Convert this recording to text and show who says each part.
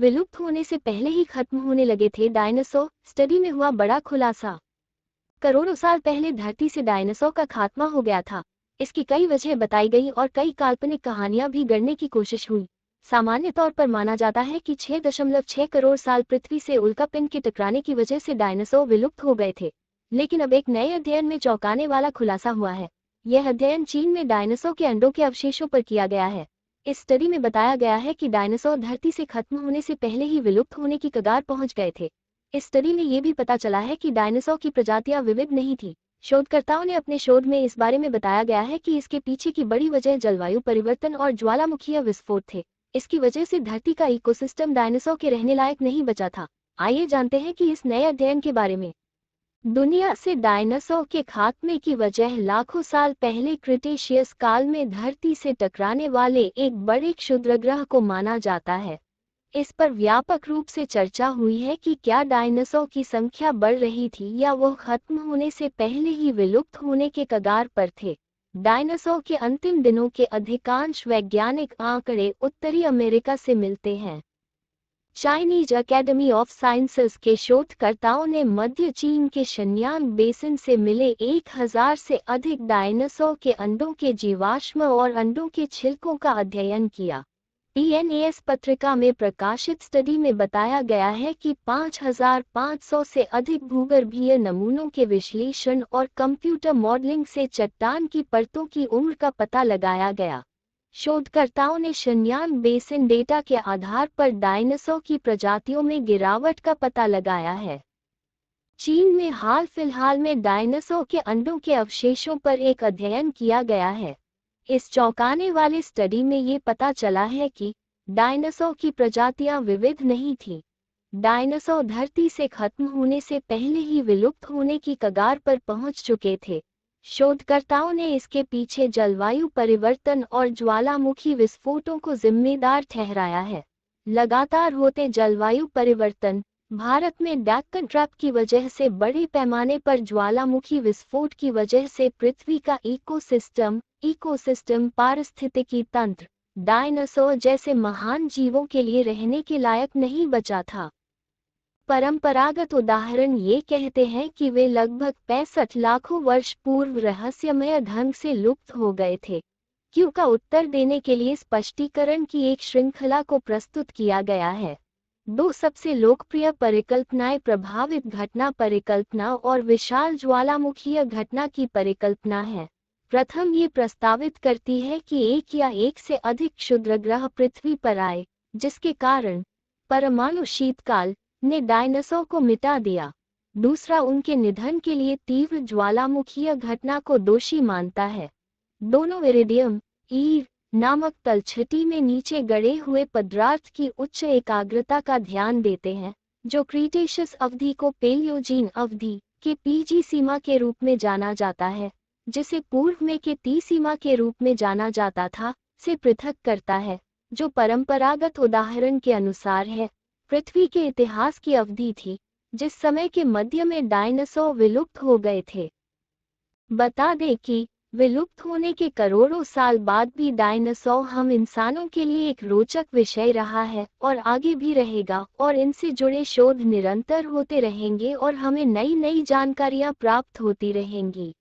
Speaker 1: विलुप्त होने से पहले ही खत्म होने लगे थे डायनासोर, स्टडी में हुआ बड़ा खुलासा। करोड़ों साल पहले धरती से डायनासोर का खात्मा हो गया था। इसकी कई वजह बताई गई और कई काल्पनिक कहानियां भी गढ़ने की कोशिश हुई। सामान्य तौर पर माना जाता है कि 6.6 करोड़ साल पृथ्वी से उल्कापिंड के टकराने की वजह से डायनासोर विलुप्त हो गए थे। लेकिन अब एक नए अध्ययन में चौंकाने वाला खुलासा हुआ है। यह अध्ययन चीन में डायनासोर के अंडों के अवशेषों पर किया गया है। इस स्टडी में बताया गया है कि डायनासोर धरती से खत्म होने से पहले ही विलुप्त होने की कगार पहुंच गए थे। इस स्टडी में ये भी पता चला है कि डायनासोर की प्रजातियां विविध नहीं थी। शोधकर्ताओं ने अपने शोध में इस बारे में बताया गया है कि इसके पीछे की बड़ी वजह जलवायु परिवर्तन और ज्वालामुखीय विस्फोट थे। इसकी वजह से धरती का इकोसिस्टम डायनासोर के रहने लायक नहीं बचा था। आइए जानते हैं कि इस नए अध्ययन के बारे में। दुनिया से डायनासोर के खात्मे की वजह लाखों साल पहले क्रिटेशियस काल में धरती से टकराने वाले एक बड़े क्षुद्रग्रह को माना जाता है। इस पर व्यापक रूप से चर्चा हुई है कि क्या डायनासोर की संख्या बढ़ रही थी या वो खत्म होने से पहले ही विलुप्त होने के कगार पर थे। डायनासोर के अंतिम दिनों के अधिकांश वैज्ञानिक आंकड़े उत्तरी अमेरिका से मिलते हैं। चाइनीज अकेडमी ऑफ साइंसेस के शोधकर्ताओं ने मध्य चीन के शन्यान बेसिन से मिले 1000 से अधिक डायनासोर के अंडों के जीवाश्म और अंडों के छिलकों का अध्ययन किया। PNAS पत्रिका में प्रकाशित स्टडी में बताया गया है कि 5500 से अधिक भूगर्भीय नमूनों के विश्लेषण और कंप्यूटर मॉडलिंग से चट्टान की परतों की उम्र का पता लगाया गया। शोधकर्ताओं ने शन्यान बेसिन डेटा के आधार पर डायनासोर की प्रजातियों में गिरावट का पता लगाया है। चीन में हाल फिलहाल में डायनासोर के अंडों के अवशेषों पर एक अध्ययन किया गया है। इस चौंकाने वाले स्टडी में ये पता चला है कि डायनासोर की प्रजातियां विविध नहीं थीं। डायनासोर धरती से खत्म होने से पहले ही विलुप्त होने की कगार पर पहुंच चुके थे। शोधकर्ताओं ने इसके पीछे जलवायु परिवर्तन और ज्वालामुखी विस्फोटों को जिम्मेदार ठहराया है। लगातार होते जलवायु परिवर्तन, भारत में डेक्कन ट्रैप की वजह से बड़े पैमाने पर ज्वालामुखी विस्फोट की वजह से पृथ्वी का इकोसिस्टम पारिस्थितिकी तंत्र डायनासोर जैसे महान जीवों के लिए रहने के लायक नहीं बचा था। परंपरागत उदाहरण ये कहते हैं कि वे लगभग 65 लाखों वर्ष पूर्व रहस्यमय ढंग से लुप्त हो गए थे। क्यों का उत्तर देने के लिए स्पष्टीकरण की एक श्रृंखला को प्रस्तुत किया गया है। दो सबसे लोकप्रिय परिकल्पनाएं प्रभावित घटना परिकल्पना और विशाल ज्वालामुखीय घटना की परिकल्पना है। प्रथम ये प्रस्तावित करती है कि एक या एक से अधिक क्षुद्रग्रह पृथ्वी पर आए, जिसके कारण परमाणु शीतकाल ने डायनासोर को मिटा दिया। दूसरा उनके निधन के लिए तीव्र ज्वालामुखीय घटना को दोषी मानता है। दोनों इरिडियम ईर नामक तलछटी में नीचे गड़े हुए पदार्थ की उच्च एकाग्रता का ध्यान देते हैं, जो क्रीटेशियस अवधि को पेलियोजीन अवधि के पीजी सीमा के रूप में जाना जाता है, जिसे पूर्व में के टी सीमा के रूप में जाना जाता था, से पृथक करता है, जो परंपरागत उदाहरण के अनुसार है पृथ्वी के इतिहास की अवधि थी, जिस समय के मध्य में डायनासोर विलुप्त हो गए थे। बता दें कि विलुप्त होने के करोड़ों साल बाद भी डायनासोर हम इंसानों के लिए एक रोचक विषय रहा है और आगे भी रहेगा, और इनसे जुड़े शोध निरंतर होते रहेंगे और हमें नई नई जानकारियां प्राप्त होती रहेंगी।